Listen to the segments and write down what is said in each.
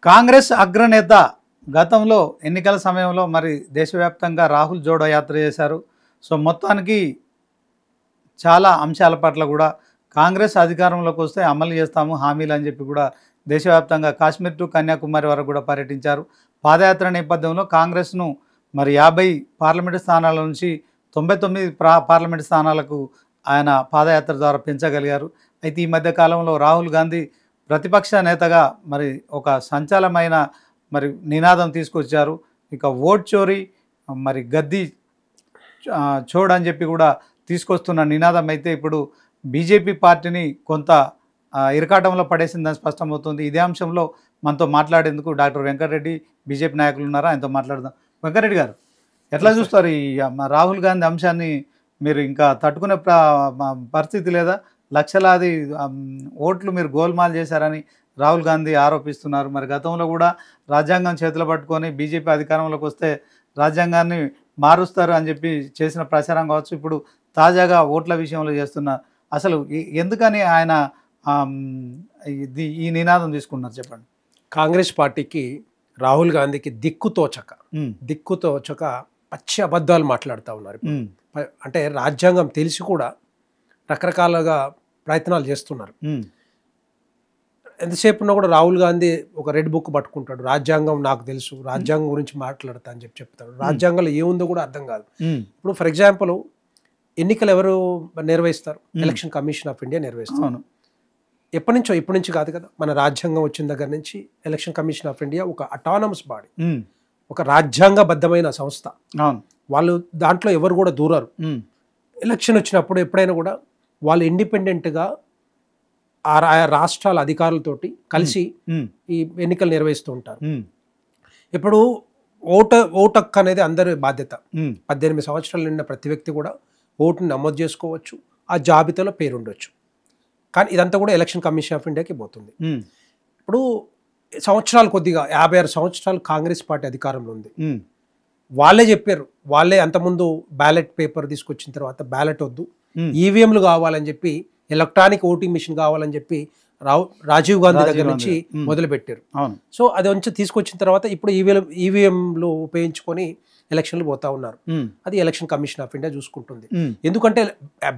కాంగ్రెస్ అగ్రనేత గతంలో ఎన్నికల సమయంలో మరి దేశవ్యాప్తంగా రాహుల్ జోడో యాత్ర చేశారు. సో మొత్తానికి చాలా అంశాల పట్ల కూడా కాంగ్రెస్ అధికారంలోకి వస్తే అమలు చేస్తాము హామీలు అని చెప్పి కూడా దేశవ్యాప్తంగా కాశ్మీర్ టు కన్యాకుమారి వరకు కూడా పర్యటించారు. పాదయాత్ర నేపథ్యంలో కాంగ్రెస్ను మరి 50 పార్లమెంటు స్థానాల నుంచి 99 పార్లమెంటు స్థానాలకు ఆయన పాదయాత్ర ద్వారా పెంచగలిగారు. అయితే ఈ మధ్య కాలంలో రాహుల్ గాంధీ ప్రతిపక్ష నేతగా మరి ఒక సంచలనమైన మరి నినాదం తీసుకొచ్చారు. ఇక ఓట్ చోరీ మరి గద్దీ చోడని చెప్పి కూడా తీసుకొస్తున్న నినాదం అయితే ఇప్పుడు బీజేపీ పార్టీని కొంత ఇరకాటంలో పడేసిందని స్పష్టమవుతుంది. ఇదే అంశంలో మనతో మాట్లాడేందుకు డాక్టర్ వెంకటరెడ్డి బీజేపీ నాయకులు ఉన్నారా, ఆయనతో మాట్లాడదాం. వెంకటరెడ్డి గారు, ఎట్లా చూస్తారు ఈ రాహుల్ గాంధీ అంశాన్ని? మీరు ఇంకా తట్టుకునే పరిస్థితి లేదా? లక్షలాది ఓట్లు మీరు గోల్మాల్ చేశారని రాహుల్ గాంధీ ఆరోపిస్తున్నారు. మరి గతంలో కూడా రాజ్యాంగం చేతిలో పట్టుకొని బీజేపీ అధికారంలోకి వస్తే రాజ్యాంగాన్ని మారుస్తారు అని చెప్పి చేసిన ప్రచారం కావచ్చు, ఇప్పుడు తాజాగా ఓట్ల విషయంలో చేస్తున్న అసలు ఎందుకని ఆయన ఈ నినాదం తీసుకున్నారు చెప్పండి. కాంగ్రెస్ పార్టీకి రాహుల్ గాంధీకి దిక్కుతోచక పచ్చి అబద్ధాలు మాట్లాడుతూ ఉన్నారు. అంటే రాజ్యాంగం తెలిసి కూడా రకరకాలుగా ప్రయత్నాలు చేస్తున్నారు. ఎంతసేపు ఉన్నా కూడా రాహుల్ గాంధీ ఒక రెడ్ బుక్ పట్టుకుంటాడు, రాజ్యాంగం నాకు తెలుసు, రాజ్యాంగం గురించి మాట్లాడతా అని చెప్తాడు. రాజ్యాంగంలో ఏముందో కూడా అర్థం కాదు. ఇప్పుడు ఫర్ ఎగ్జాంపుల్ ఎన్నికలు ఎవరు నిర్వహిస్తారు? ఎలక్షన్ కమిషన్ ఆఫ్ ఇండియా నిర్వహిస్తారు. ఇప్పటి నుంచి కాదు కదా, మన రాజ్యాంగం వచ్చిన దగ్గర నుంచి ఎలక్షన్ కమిషన్ ఆఫ్ ఇండియా ఒక అటానమస్ బాడీ, ఒక రాజ్యాంగబద్ధమైన సంస్థ. వాళ్ళు దాంట్లో ఎవరు కూడా దూరారు. ఎలక్షన్ వచ్చినప్పుడు ఎప్పుడైనా కూడా వాళ్ళు ఇండిపెండెంట్గా ఆ రాష్ట్రాల అధికారులతోటి కలిసి ఈ ఎన్నికలు నిర్వహిస్తూ ఉంటారు. ఇప్పుడు ఓటు హక్కు అనేది అందరి బాధ్యత. 18 సంవత్సరాలు నిండిన ప్రతి వ్యక్తి కూడా ఓటుని నమోదు చేసుకోవచ్చు, ఆ జాబితాలో పేరు ఉండొచ్చు. కానీ ఇదంతా కూడా ఎలక్షన్ కమిషన్ ఆఫ్ ఇండియాకి పోతుంది. ఇప్పుడు సంవత్సరాలు కొద్దిగా 56 సంవత్సరాలు కాంగ్రెస్ పార్టీ అధికారంలో ఉంది. వాళ్ళే చెప్పారు, వాళ్ళే అంతకుముందు బ్యాలెట్ పేపర్ తీసుకొచ్చిన తర్వాత బ్యాలెట్ వద్దు, ఈవీఎంలు కావాలని చెప్పి, ఎలక్ట్రానిక్ ఓటింగ్ మిషన్ కావాలని చెప్పి రాజీవ్ గాంధీ దగ్గర నుంచి మొదలుపెట్టారు. సో అది వచ్చి తీసుకొచ్చిన తర్వాత ఇప్పుడు ఈవీఎంలు ఉపయోగించుకొని ఎలక్షన్లు పోతా ఉన్నారు. అది ఎలక్షన్ కమిషన్ ఆఫ్ ఇండియా చూసుకుంటుంది. ఎందుకంటే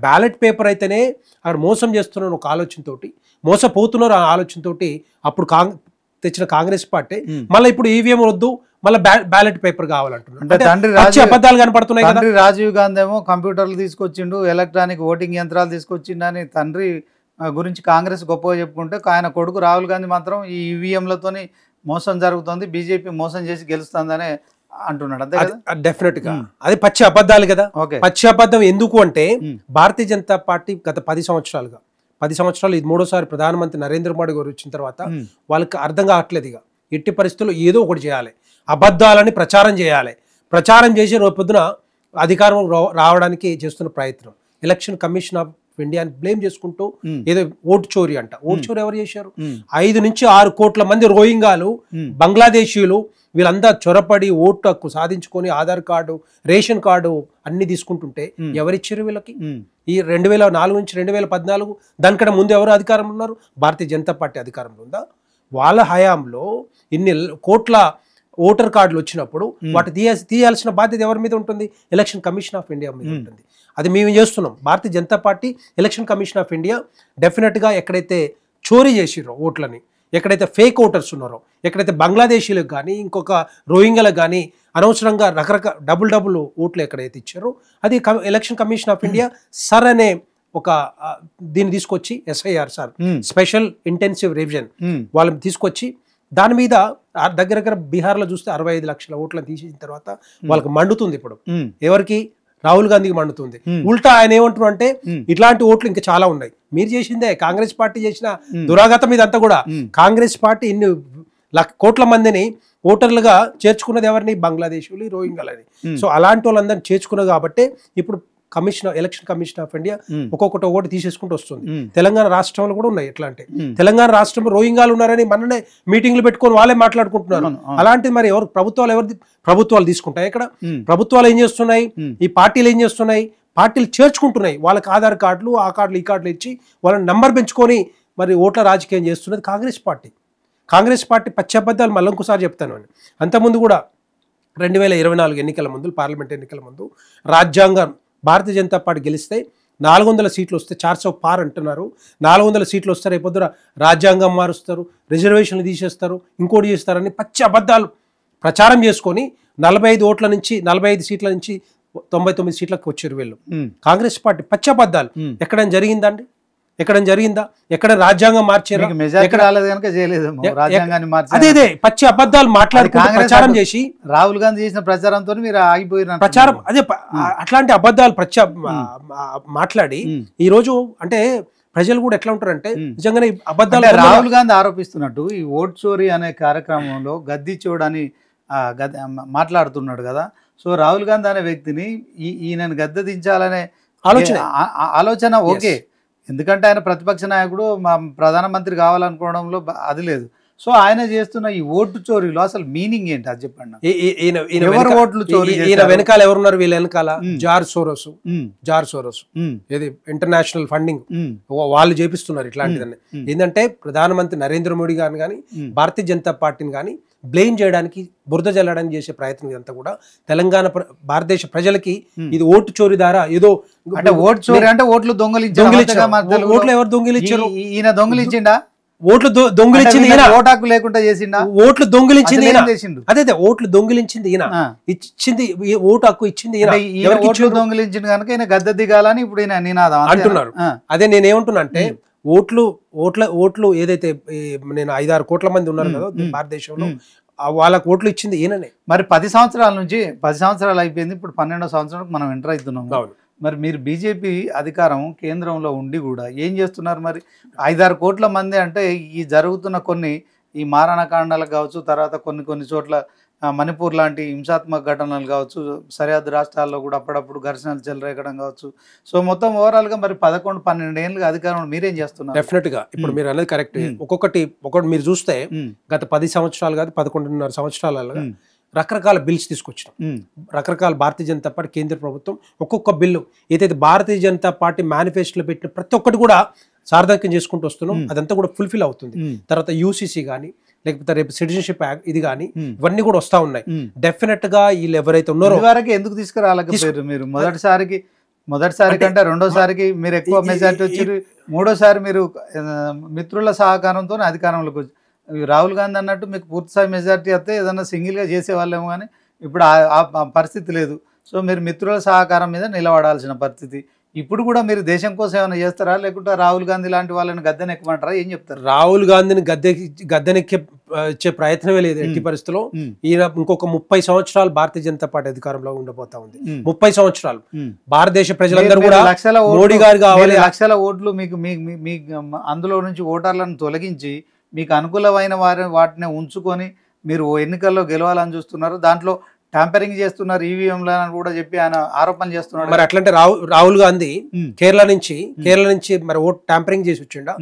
బ్యాలెట్ పేపర్ అయితేనే అక్కడ మోసం చేస్తున్నారు ఒక ఆలోచనతోటి, మోసపోతున్నారు ఆ ఆలోచనతోటి అప్పుడు తెచ్చిన కాంగ్రెస్ పార్టీ మళ్ళీ ఇప్పుడు ఈవీఎం వద్దు, మళ్ళీ బ్యాలెట్ పేపర్ కావాలంటున్నారు. అబద్ధాలు కనపడుతున్నాయి కదా. రాజీవ్ గాంధీ ఏమో కంప్యూటర్లు తీసుకొచ్చిండు, ఎలక్ట్రానిక్ ఓటింగ్ యంత్రాలు తీసుకొచ్చిండు అని తండ్రి గురించి కాంగ్రెస్ గొప్పగా చెప్పుకుంటే, ఆయన కొడుకు రాహుల్ గాంధీ మాత్రం ఈ ఈవీఎంలతోని మోసం జరుగుతుంది, బీజేపీ మోసం చేసి గెలుస్తుందని అంటున్నాడు. అంతే కదా? డెఫినెట్ గా అది పచ్చి అబద్ధాలు కదా. పచ్చి అబద్ధం ఎందుకు అంటే భారతీయ జనతా పార్టీ గత 10 సంవత్సరాలు ఇది మూడోసారి ప్రధానమంత్రి నరేంద్ర మోడీ గారు వచ్చిన తర్వాత వాళ్ళకి అర్థం కావట్లేదు. ఇక ఎట్టి పరిస్థితుల్లో ఏదో ఒకటి చేయాలి, అబద్ధాలని ప్రచారం చేయాలి, ప్రచారం చేసి రోజు పొద్దున అధికారం రావడానికి చేస్తున్న ప్రయత్నం. ఎలక్షన్ కమిషన్ ఆఫ్ ఇండియాని బ్లేమ్ చేసుకుంటూ ఏదో ఓటు చోరీ అంట. ఓటు చోరీ ఎవరు చేశారు? 5 నుంచి 6 కోట్ల మంది రోహింగాలు, బంగ్లాదేశీయులు వీళ్ళందరూ చొరపడి ఓటు హక్కు సాధించుకొని ఆధార్ కార్డు, రేషన్ కార్డు అన్ని తీసుకుంటుంటే ఎవరిచ్చారు వీళ్ళకి? ఈ 2004 నుంచి 2014 దానికంటే ముందు ఎవరు అధికారంలో ఉన్నారు? భారతీయ జనతా పార్టీ అధికారంలో ఉందా? వాళ్ళ హయాంలో ఇన్ని కోట్ల ఓటర్ కార్డులు వచ్చినప్పుడు వాటి తీయాల్సిన బాధ్యత ఎవరి మీద ఉంటుంది? ఎలక్షన్ కమిషన్ ఆఫ్ ఇండియా మీద ఉంటుంది. అది మేము చేస్తున్నాం. Bharatiya Janata party, election commission of India డెఫినెట్గా ఎక్కడైతే చోరీ చేసిరో ఓట్లని, ఎక్కడైతే ఫేక్ ఓటర్స్ ఉన్నారో, ఎక్కడైతే బంగ్లాదేశీలకు కానీ ఇంకొక రోహింగ్యాలకు కానీ అనవసరంగా రకరకాల డబుల్ ఓట్లు ఎక్కడైతే ఇచ్చారో అది election commission of India sir అనే ఒక దీన్ని తీసుకొచ్చి, SIR sir, special intensive revision వాళ్ళని తీసుకొచ్చి దాని మీద దగ్గర బీహార్లో చూస్తే 65 లక్షల ఓట్లను తీసేసిన తర్వాత వాళ్ళకి మండుతుంది. ఇప్పుడు ఎవరికి? రాహుల్ గాంధీకి మండుతుంది. ఉల్టా ఆయన ఏమంటున్నారు అంటే ఇట్లాంటి ఓట్లు ఇంకా చాలా ఉన్నాయి, మీరు చేసిందే, కాంగ్రెస్ పార్టీ చేసిన దురాగతం ఇదంతా కూడా. కాంగ్రెస్ పార్టీ ఇన్ని కోట్ల మందిని ఓటర్లుగా చేర్చుకున్నది ఎవరిని? బంగ్లాదేశీయులు, రోహింగ్యాలని. సో అలాంటి వాళ్ళందరినీ చేర్చుకున్నారు కాబట్టి ఇప్పుడు ఎలక్షన్ కమిషన్ ఆఫ్ ఇండియా ఒక్కొక్కటి ఓటు తీసేసుకుంటూ వస్తుంది. తెలంగాణ రాష్ట్రంలో కూడా ఉన్నాయి ఎట్లా అంటే, తెలంగాణ రాష్ట్రంలో రోహింగ్యాలు ఉన్నారని మననే మీటింగ్లు పెట్టుకొని వాళ్ళే మాట్లాడుకుంటున్నారు. అలాంటిది మరి ప్రభుత్వాలు తీసుకుంటాయి. ఇక్కడ ప్రభుత్వాలు ఏం చేస్తున్నాయి, ఈ పార్టీలు ఏం చేస్తున్నాయి? పార్టీలు చేర్చుకుంటున్నాయి. వాళ్ళకి ఆధార్ కార్డులు, ఆ కార్డులు, ఈ కార్డులు ఇచ్చి వాళ్ళని నంబర్ పెంచుకొని మరి ఓట్ల రాజకీయం చేస్తున్నది కాంగ్రెస్ పార్టీ. కాంగ్రెస్ పార్టీ పచ్చి అబద్ధాలు మళ్ళీ ఇంకోసారి చెప్తాను అని. అంతకుముందు కూడా 2024 ఎన్నికల ముందు, పార్లమెంట్ ఎన్నికల ముందు రాజ్యాంగం భారతీయ జనతా పార్టీ గెలిస్తే 400 సీట్లు వస్తే 400 పార్ అంటున్నారు. 400 సీట్లు వస్తే రేపొద్దున రాజ్యాంగం మారుస్తారు, రిజర్వేషన్లు తీసేస్తారు, ఇంకోటి చేస్తారని పచ్చి అబద్ధాలు ప్రచారం చేసుకొని 45 సీట్ల నుంచి 99 సీట్లకు వచ్చారు వీళ్ళు. కాంగ్రెస్ పార్టీ పచ్చి అబద్ధాలు. ఎక్కడైనా జరిగిందా అండి? ఎక్కడైనా జరిగిందా? ఎక్కడ రాజ్యాంగం మార్చారు? అదే పచ్చి అబద్ధాలు మాట్లాడుకుంటూ ప్రచారం చేసి రాహుల్ గాంధీ చేసిన ప్రచారంతో మీరు ఆగిపోయిన ప్రచారం అదే అట్లాంటి అబద్ధాలు మాట్లాడి ఈ రోజు అంటే ప్రజలు కూడా ఎట్లా ఉంటారంటే నిజంగానే అబద్ధాలు. రాహుల్ గాంధీ ఆరోపిస్తున్నట్టు ఈ ఓట్ చోరీ అనే కార్యక్రమంలో గద్దీ చోడని మాట్లాడుతున్నాడు కదా. సో రాహుల్ గాంధీ అనే వ్యక్తిని ఈయనను గద్దె దించాలనే ఆలోచన ఓకే, ఎందుకంటే ఆయన ప్రతిపక్ష నాయకుడు, మా ప్రధానమంత్రి కావాలనుకోవడంలో అది లేదు. సో ఆయన చేస్తున్న ఈ ఓటు చోరీలో అసలు మీనింగ్ ఏంటి అది చెప్పండి. ఈయన వెనకాల ఎవరున్నారు? వీళ్ళ వెనకాల జార్జ్ సోరోస్ ఇది ఇంటర్నేషనల్ ఫండింగ్ వాళ్ళు చేపిస్తున్నారు ఇట్లాంటిదన్నీ. ఏంటంటే ప్రధానమంత్రి నరేంద్ర మోడీ గారిని కానీ భారతీయ జనతా పార్టీని కానీ బ్లేమ్ చేయడానికి, బురద జల్లడానికి చేసే ప్రయత్నం ఇదంతా కూడా తెలంగాణ భారతదేశ ప్రజలకి ఇది ఓటు చోరీ ద్వారా ఏదో అంటే ఓటు చోరీ అంటే ఓట్లు దొంగలించారు. ఓట్లు ఎవరు దొంగిలించారు? ఈయన దొంగిలించిండా? ఓట్లు దొంగిలించింది ఈయన. ఓటాకు లేకుండా చేసిండా? ఓట్లు దొంగిలించింది ఈయన. అదే ఓట్లు దొంగిలించింది ఈయన, ఇచ్చింది ఓటు హక్కు ఇచ్చింది ఈయన. ఓట్లు దొంగిలించింది కనుక ఈయన గద్దె దిగాలని ఇప్పుడు ఈయన నినాదం అంటున్నారు. అదే నేనేమంటున్నా అంటే ఓట్లు ఏదైతే నేను 5-6 కోట్ల మంది ఉన్నారు కదా భారతదేశంలో, వాళ్ళకు ఓట్లు ఇచ్చింది ఈయననే. మరి 10 సంవత్సరాల నుంచి 10 సంవత్సరాలు అయిపోయింది, ఇప్పుడు 12వ సంవత్సరానికి మనం ఎంటర్ అవుతున్నాం. మరి మీరు బీజేపీ అధికారం కేంద్రంలో ఉండి కూడా ఏం చేస్తున్నారు? మరి 5-6 కోట్ల మంది అంటే ఈ జరుగుతున్న ఈ మారణకాండాలకు కావచ్చు, తర్వాత కొన్ని చోట్ల మణిపూర్ లాంటి హింసాత్మక ఘటనలు కావచ్చు, సరిహద్దు రాష్ట్రాల్లో కూడా అప్పుడప్పుడు ఘర్షణలు చెలరేగడం కావచ్చు. సో మొత్తం ఓవరాల్ గా మరి 11-12 ఏళ్ళుగా అధికారంలో మీరేం చేస్తున్నారు? డెఫినెట్ గా ఇప్పుడు మీరు అనేది కరెక్ట్. ఒక్కొక్కటి మీరు చూస్తే గత 10 సంవత్సరాలు కాదు 11.5 సంవత్సరాలుగా రకరకాల బిల్స్ తీసుకొచ్చినాం. రకరకాల భారతీయ జనతా పార్టీ కేంద్ర ప్రభుత్వం ఒక్కొక్క బిల్లు ఏదైతే భారతీయ జనతా పార్టీ మేనిఫెస్టోలో పెట్టిన ప్రతి ఒక్కటి కూడా సార్థక్యం చేసుకుంటూ వస్తున్నాం. అదంతా కూడా ఫుల్ఫిల్ అవుతుంది. తర్వాత యూసీసీ కానీ లేకపోతే రేపు సిటిజన్షిప్ యాక్ట్ ఇది కానీ ఇవన్నీ కూడా వస్తా ఉన్నాయి. డెఫినెట్ గా వీళ్ళు ఎవరైతే ఉన్నారో వరకు ఎందుకు తీసుకురాలేకపోయారు? మీరు మొదటిసారి కంటే రెండోసారికి మీరు ఎక్కువ మెజార్టీ వచ్చి, మూడోసారి మీరు మిత్రుల సహకారంతో అధికారంలోకి వచ్చి, రాహుల్ గాంధీ అన్నట్టు మీకు పూర్తిస్థాయి మెజార్టీ వస్తే ఏదన్నా సింగిల్గా చేసేవాళ్ళేమో, కానీ ఇప్పుడు ఆ పరిస్థితి లేదు. సో మీరు మిత్రుల సహకారం మీద నిలబడాల్సిన పరిస్థితి. ఇప్పుడు కూడా మీరు దేశం కోసం ఏమైనా చేస్తారా, లేకుంటే రాహుల్ గాంధీ లాంటి వాళ్ళని గద్దెనెక్కమంటారా? ఏం చెప్తారు? రాహుల్ గాంధీని గద్దెనెక్కే ప్రయత్నమే లేదు ఎట్టి పరిస్థితిలో. ఈయన ఇంకొక 30 సంవత్సరాలు భారతీయ జనతా పార్టీ అధికారంలో ఉండబోతా ఉంది. 30 సంవత్సరాలు భారతదేశ ప్రజలందరూ కూడా మోడీ గారు కావాలి. లక్షల ఓట్లు మీకు అందులో నుంచి ఓటర్లను తొలగించి మీకు అనుకూలమైన వాటిని ఉంచుకొని మీరు ఎన్నికల్లో గెలవాలని చూస్తున్నారు. దాంట్లో ట్యాంపరింగ్ చేస్తున్నారు, ఈవీఎంలను కూడా చెప్పి ఆయన ఆరోపణలు చేస్తున్నారు. మరి అట్లంటే రాహుల్ గాంధీ కేరళ నుంచి మరి ఓట్ ట్యాంపరింగ్ చేసి వచ్చిండా?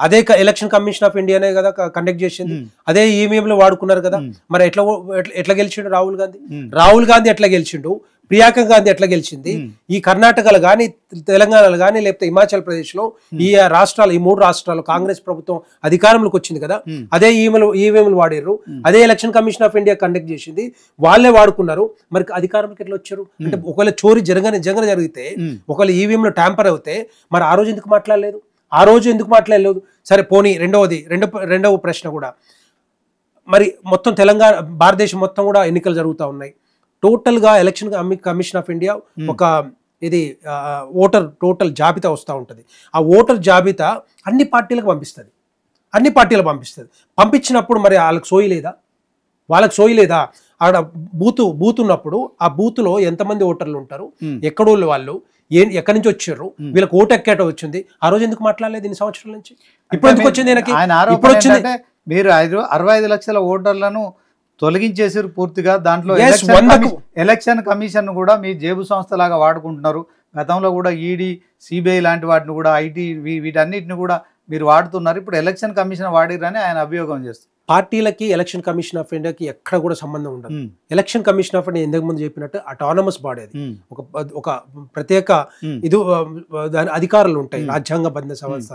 అదే ఎలక్షన్ కమిషన్ ఆఫ్ ఇండియానే కదా కండక్ట్ చేసింది, అదే ఈవీఎంలు వాడుకున్నారు కదా. మరి ఎట్లా గెలిచిండు రాహుల్ గాంధీ ఎట్లా గెలిచిండు? ప్రియాంక గాంధీ ఎట్లా గెలిచింది? ఈ కర్ణాటకలో కానీ తెలంగాణలో కానీ లేకపోతే హిమాచల్ ప్రదేశ్ లో ఈ రాష్ట్రాలు, ఈ 3 రాష్ట్రాలు కాంగ్రెస్ ప్రభుత్వం అధికారంలోకి వచ్చింది కదా. అదే ఈవీఎంలు వాడారు, అదే election commission of India conduct చేసింది, వాళ్ళే వాడుకున్నారు. మరి అధికారంలోకి ఎట్లా వచ్చారు? అంటే ఒకవేళ చోరీ నిజంగా జరిగితే, ఒకవేళ ఈవీఎంలో ట్యాంపర్ అవుతే మరి ఆ రోజు ఎందుకు మాట్లాడలేదు? సరే పోనీ రెండవ ప్రశ్న కూడా, మరి మొత్తం తెలంగాణ భారతదేశం మొత్తం కూడా ఎన్నికలు జరుగుతూ ఉన్నాయి. టోటల్గా ఎలక్షన్ కమిషన్ ఆఫ్ ఇండియా ఒక ఇది టోటల్ జాబితా వస్తూ ఉంటుంది. ఆ ఓటర్ జాబితా అన్ని పార్టీలకు పంపిస్తుంది. పంపించినప్పుడు మరి వాళ్ళకి సోయి లేదా? ఆడ బూత్ ఉన్నప్పుడు ఆ బూత్లో ఎంతమంది ఓటర్లు ఉంటారు, ఎక్కడోళ్ళు వాళ్ళు, ఎక్కడి నుంచి వచ్చారు, వీళ్ళకి ఓటు ఎక్కేట వచ్చింది, ఆ రోజు ఎందుకు మాట్లాడలేదు? ఇన్ని సంవత్సరాల నుంచి ఇప్పుడు ఎందుకు వచ్చింది? ఇప్పుడు వచ్చింది మీరు 65 లక్షల ఓటర్లను తొలగించేసారు పూర్తిగా. దాంట్లో ఎలక్షన్ కమిషన్ కూడా మీ జేబు సంస్థలాగా వాడుకుంటున్నారు. గతంలో కూడా ఈడీ, సిబిఐ లాంటి వాటిని కూడా, ఐటీ, వీటన్నిటిని కూడా మీరు వాడుతున్నారు. ఇప్పుడు ఎలక్షన్ కమిషన్ వాడిరని ఆయన అభియోగం చేస్తారు. పార్టీలకి ఎలక్షన్ కమిషన్ ఆఫ్ ఇండియాకి ఎక్కడ కూడా సంబంధం ఉండదు. ఎలక్షన్ కమిషన్ ఆఫ్ ఇండియా ఇంతకు ముందు చెప్పినట్టు అటానమస్ బాడీ అది, ఒక ప్రత్యేక ఇది దాని అధికారులు ఉంటాయి, రాజ్యాంగబద్ధ సంస్థ.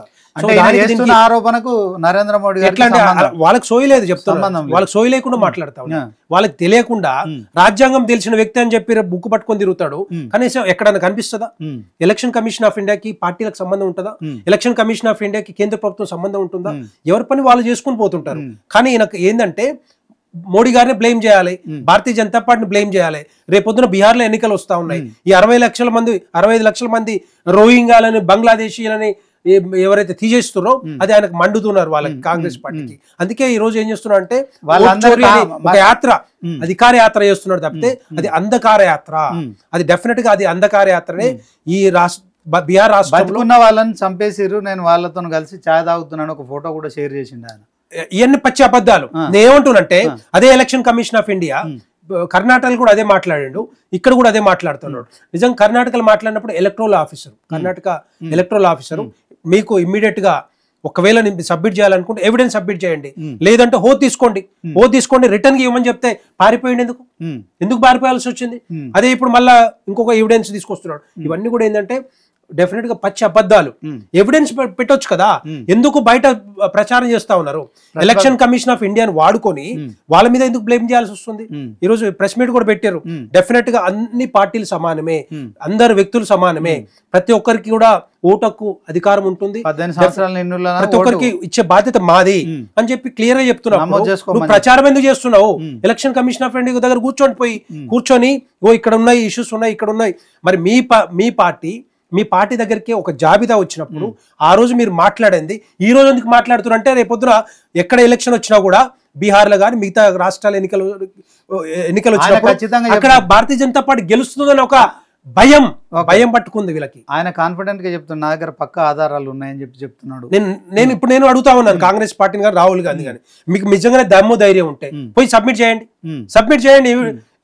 ఆరోపణకు నరేంద్ర మోడీ ఎట్లా అంటే వాళ్ళకి సోయి లేదు చెప్తాను, వాళ్ళకి సోయి లేకుండా మాట్లాడతా ఉన్నారు. వాళ్ళకి తెలియకుండా రాజ్యాంగం తెలిసిన వ్యక్తి అని చెప్పి బుక్ పట్టుకొని తిరుగుతాడు, కనీసం ఎక్కడైనా కనిపిస్తుందా? ఎలక్షన్ కమిషన్ ఆఫ్ ఇండియాకి పార్టీలకు సంబంధం ఉంటుందా? ఎలక్షన్ కమిషన్ ఆఫ్ ఇండియాకి కేంద్ర ప్రభుత్వం సంబంధం ఉంటుందా? ఎవరి పని వాళ్ళు చేసుకుని పోతుంటారు. కానీ ఈయనకు ఏంటంటే మోడీ గారిని బ్లేమ్ చేయాలి, భారతీయ జనతా పార్టీని బ్లేమ్ చేయాలి. రేపొద్దున బీహార్లో ఎన్నికలు వస్తా ఉన్నాయి, ఈ 65 లక్షల మంది రోహింగ్యాలని బంగ్లాదేశీలని ఎవరైతే తీసేస్తున్నారో అది ఆయనకు మండుతున్నారు వాళ్ళకి, కాంగ్రెస్ పార్టీకి. అందుకే ఈ రోజు ఏం చేస్తున్నారు అంటే ఒక యాత్ర, అధికార యాత్ర చేస్తున్నాడు తప్పితే అది అంధకార యాత్ర. అది డెఫినెట్ గా అది అంధకార యాత్రనే. ఈ బీహార్ రాష్ట్రంలో ఉన్న వాళ్ళని చంపేసిరు, నేను వాళ్ళతో కలిసి ఛాయ్ తాగుతున్నాను, ఒక ఫోటో కూడా షేర్ చేసిండు ఆయన. ఇవన్నీ పచ్చి అబద్ధాలు. నేనేమంటున్నంటే అదే ఎలక్షన్ కమిషన్ ఆఫ్ ఇండియా కర్ణాటకలో కూడా అదే మాట్లాడాడు, ఇక్కడ కూడా అదే మాట్లాడుతున్నాడు. నిజంగా కర్ణాటకలో మాట్లాడినప్పుడు కర్ణాటక ఎలక్ట్రల్ ఆఫీసరు మీకు ఇమ్మీడియట్ గా ఒకవేళ సబ్మిట్ చేయాలనుకుంటే ఎవిడెన్స్ సబ్మిట్ చేయండి, లేదంటే హో తీసుకోండి రిటర్న్ కి ఇవ్వమని చెప్తే పారిపోయింది. ఎందుకు పారిపోయాల్సి వచ్చింది? అదే ఇప్పుడు మళ్ళా ఇంకొక ఎవిడెన్స్ తీసుకొస్తున్నాడు. ఇవన్నీ కూడా ఏంటంటే డెఫినెట్ గా పచ్చి అబద్ధాలు. ఎవిడెన్స్ పెట్టొచ్చు కదా, ఎందుకు బయట ప్రచారం చేస్తా ఉన్నారు? ఎలక్షన్ కమిషన్ ఆఫ్ ఇండియాని వాడుకొని వాళ్ళ మీద ఎందుకు బ్లేమ్ చేయాల్సి వస్తుంది? ఈ రోజు ప్రెస్ మీట్ కూడా పెట్టారు. డెఫినెట్ గా అన్ని పార్టీలు సమానమే, అందరు వ్యక్తులు సమానమే, ప్రతి ఒక్కరికి కూడా ఓటకు అధికారం ఉంటుంది, ప్రతి ఒక్కరికి ఇచ్చే బాధ్యత మాది అని చెప్పి క్లియర్ గా చెప్తున్నావు. నువ్వు ప్రచారం ఎందుకు చేస్తున్నావు? ఎలక్షన్ కమిషన్ ఆఫ్ ఇండియా దగ్గర కూర్చొని ఇక్కడ ఉన్నాయి ఇష్యూస్ ఉన్నాయి, ఇక్కడ ఉన్నాయి. మరి మీ పార్టీ దగ్గరికి ఒక జాబితా వచ్చినప్పుడు ఆ రోజు మీరు మాట్లాడింది ఈ రోజు ఎందుకు మాట్లాడుతున్నారు అంటే రేపొద్దున ఎక్కడ ఎలక్షన్ వచ్చినా కూడా బీహార్లో కానీ మిగతా రాష్ట్రాల ఎన్నికలు వచ్చినప్పుడు అక్కడ భారతీయ జనతా పార్టీ గెలుస్తుందని ఒక భయం పట్టుకుంది వీళ్ళకి. ఆయన కాన్ఫిడెంట్ గా చెప్తున్నా, నా దగ్గర పక్క ఆధారాలు ఉన్నాయని చెప్తున్నాడు. నేను అడుగుతా ఉన్నాను కాంగ్రెస్ పార్టీని కానీ రాహుల్ గాంధీ కానీ, మీకు నిజంగానే దమ్ము ధైర్యం ఉంటే పోయి సబ్మిట్ చేయండి.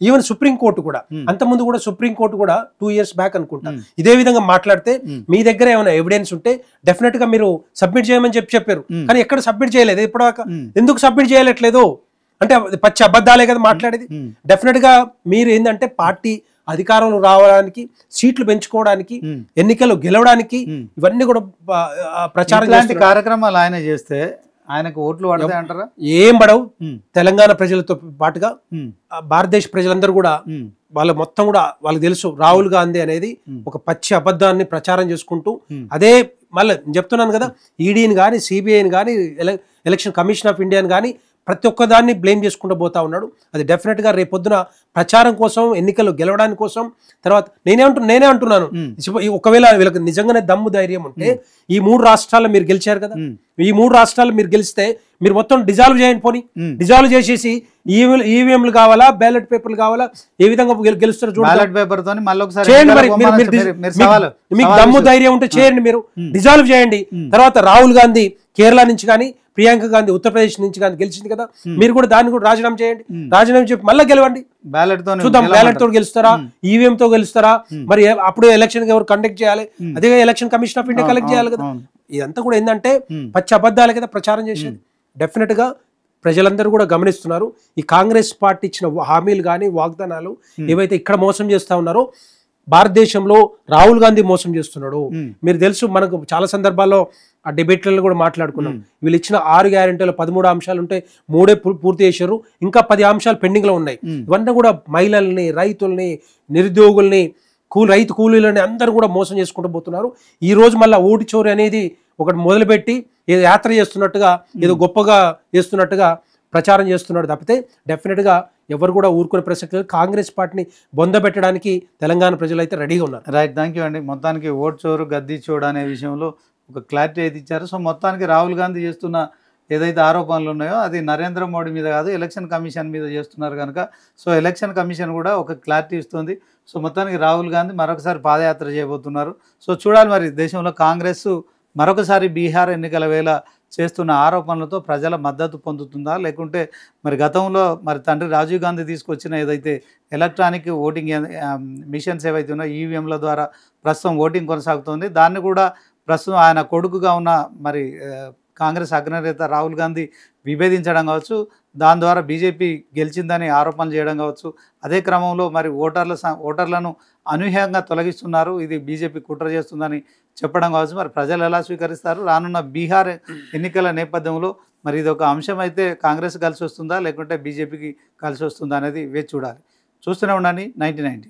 ఈవెన్ సుప్రీంకోర్టు కూడా అంతకుముందు కూడా సుప్రీంకోర్టు కూడా 2 years బ్యాక్ అనుకుంటా ఇదే విధంగా మాట్లాడితే మీ దగ్గర ఏమైనా ఎవిడెన్స్ ఉంటే డెఫినెట్ గా మీరు సబ్మిట్ చేయమని చెప్పారు. కానీ ఎక్కడ సబ్మిట్ చేయలేదు ఇప్పటిదాకా. ఎందుకు సబ్మిట్ చేయట్లేదు అంటే పచ్చి అబద్ధాలే కదా మాట్లాడేది. డెఫినెట్ గా మీరు ఏంటంటే పార్టీ అధికారంలో రావడానికి, సీట్లు పెంచుకోవడానికి, ఎన్నికలు గెలవడానికి ఇవన్నీ కూడా ప్రచారం కార్యక్రమాలు ఆయన చేస్తే ఆయనకు ఓట్లు పడతాయి అంటారా? ఏం పడవు. తెలంగాణ ప్రజలతో పాటుగా భారతదేశ ప్రజలందరూ కూడా వాళ్ళ మొత్తం కూడా వాళ్ళకి తెలుసు రాహుల్ గాంధీ అనేది ఒక పచ్చి అబద్ధాన్ని ప్రచారం చేసుకుంటూ అదే మళ్ళీ చెప్తున్నాను కదా, ఈడీని కానీ సిబిఐని కానీ ఎలక్షన్ కమిషన్ ఆఫ్ ఇండియాని కానీ ప్రతి ఒక్కదాన్ని బ్లేమ్ చేసుకుంటూ పోతా ఉన్నాడు. అది డెఫినెట్ గా రేపొద్దున ప్రచారం కోసం, ఎన్నికలు గెలవడానికి కోసం. తర్వాత నేనే అంటున్నాను, ఒకవేళ వీళ్ళకి నిజంగానే దమ్ము ధైర్యం ఉంటే ఈ 3 రాష్ట్రాల్లో మీరు గెలిచారు కదా, ఈ 3 రాష్ట్రాల్లో మీరు గెలిస్తే మీరు మొత్తం డిజాల్వ్ చేయండి. పోనీ డిజాల్వ్ చేసేసి ఈవీఎంలు కావాలా, బ్యాలెట్ పేపర్లు కావాలా, ఏ విధంగా గెలుస్తారో చేయండి. మరి మీకు దమ్ము ధైర్యం ఉంటే చేయండి, మీరు డిజాల్వ్ చేయండి. తర్వాత రాహుల్ గాంధీ కేరళ నుంచి కానీ, ప్రియాంక గాంధీ ఉత్తరప్రదేశ్ నుంచి కానీ గెలిచింది కదా, మీరు కూడా దాన్ని కూడా రాజీనామా చేయండి. రాజీనామా చెప్పి మళ్ళీ గెలవండి. చూద్దాం బ్యాలెట్ తో గెలుస్తారా, ఈవీఎం తో గెలుస్తారా, మరి అప్పుడు ఎలక్షన్ ఎవరు కండక్ట్ చేయాలి, అదే election commission of India collect చేయాలి కదా. ఇదంతా కూడా ఏంటంటే పచ్చి అబద్ధాలే కదా ప్రచారం చేసేది. డెఫినెట్ గా ప్రజలందరూ కూడా గమనిస్తున్నారు. ఈ కాంగ్రెస్ పార్టీ ఇచ్చిన హామీలు కానీ, వాగ్దానాలు ఏవైతే ఇక్కడ మోసం చేస్తా ఉన్నారో, భారతదేశంలో రాహుల్ గాంధీ మోసం చేస్తున్నాడు. మీరు తెలుసు, మనకు చాలా సందర్భాల్లో ఆ డిబేట్లలో కూడా మాట్లాడుకున్నాం. వీళ్ళు ఇచ్చిన 6 గ్యారెంటీలు 13 అంశాలు ఉంటే 3 పూర్తి చేశారు, ఇంకా 10 అంశాలు పెండింగ్ లో ఉన్నాయి. ఇవన్నీ కూడా మహిళల్ని, రైతుల్ని, నిరుద్యోగుల్ని, రైతు కూలీలని అందరూ కూడా మోసం చేసుకుంటూ పోతున్నారు. ఈ రోజు మళ్ళీ ఓటు చోరీ అనేది ఒకటి మొదలుపెట్టి ఏదో యాత్ర చేస్తున్నట్టుగా, ఏదో గొప్పగా చేస్తున్నట్టుగా ప్రచారం చేస్తున్నాడు తప్పితే డెఫినెట్ గా ఎవరు కూడా ఊరుకునే ప్రసక్తి లేదు. కాంగ్రెస్ పార్టీని బొందబెట్టడానికి తెలంగాణ ప్రజలు అయితే రెడీగా ఉన్నారు. రైట్, థ్యాంక్ యూ అండి. మొత్తానికి ఓటు చోరు, గద్దీ చోడు అనే విషయంలో ఒక క్లారిటీ అయితే ఇచ్చారు. సో మొత్తానికి రాహుల్ గాంధీ చేస్తున్న ఏదైతే ఆరోపణలు ఉన్నాయో అది నరేంద్ర మోడీ మీద కాదు, ఎలక్షన్ కమిషన్ మీద చేస్తున్నారు కనుక సో ఎలక్షన్ కమిషన్ కూడా ఒక క్లారిటీ ఇస్తుంది. సో మొత్తానికి రాహుల్ గాంధీ మరొకసారి పాదయాత్ర చేయబోతున్నారు. సో చూడాలి మరి దేశంలో కాంగ్రెస్ మరొకసారి బీహార్ ఎన్నికల వేళ చేస్తున్న ఆరోపణలతో ప్రజల మద్దతు పొందుతుందా, లేకుంటే మరి గతంలో మరి తండ్రి రాజీవ్ గాంధీ తీసుకొచ్చిన ఏదైతే ఎలక్ట్రానిక్ ఓటింగ్ మిషన్స్ ఏవైతే ఉన్నాయో ఈవీఎంల ద్వారా ప్రస్తుతం ఓటింగ్ కొనసాగుతుంది, దాన్ని కూడా ప్రస్తుతం ఆయన కొడుకుగా ఉన్న మరి కాంగ్రెస్ అగ్రనేత రాహుల్ గాంధీ విభేదించడం కావచ్చు, దాని ద్వారా బీజేపీ గెలిచిందని ఆరోపణలు చేయడం కావచ్చు, అదే క్రమంలో మరి ఓటర్లను అనూహ్యంగా తొలగిస్తున్నారు, ఇది బీజేపీ కుట్ర చేస్తుందని చెప్పడం కావచ్చు. మరి ప్రజలు ఎలా స్వీకరిస్తారు? రానున్న బీహార్ ఎన్నికల నేపథ్యంలో మరి ఇది ఒక అంశం అయితే కాంగ్రెస్ కలిసి వస్తుందా లేకుంటే బీజేపీకి కలిసి వస్తుందా అనేది వేచి చూడాలి. చూస్తూనే ఉండండి 9090.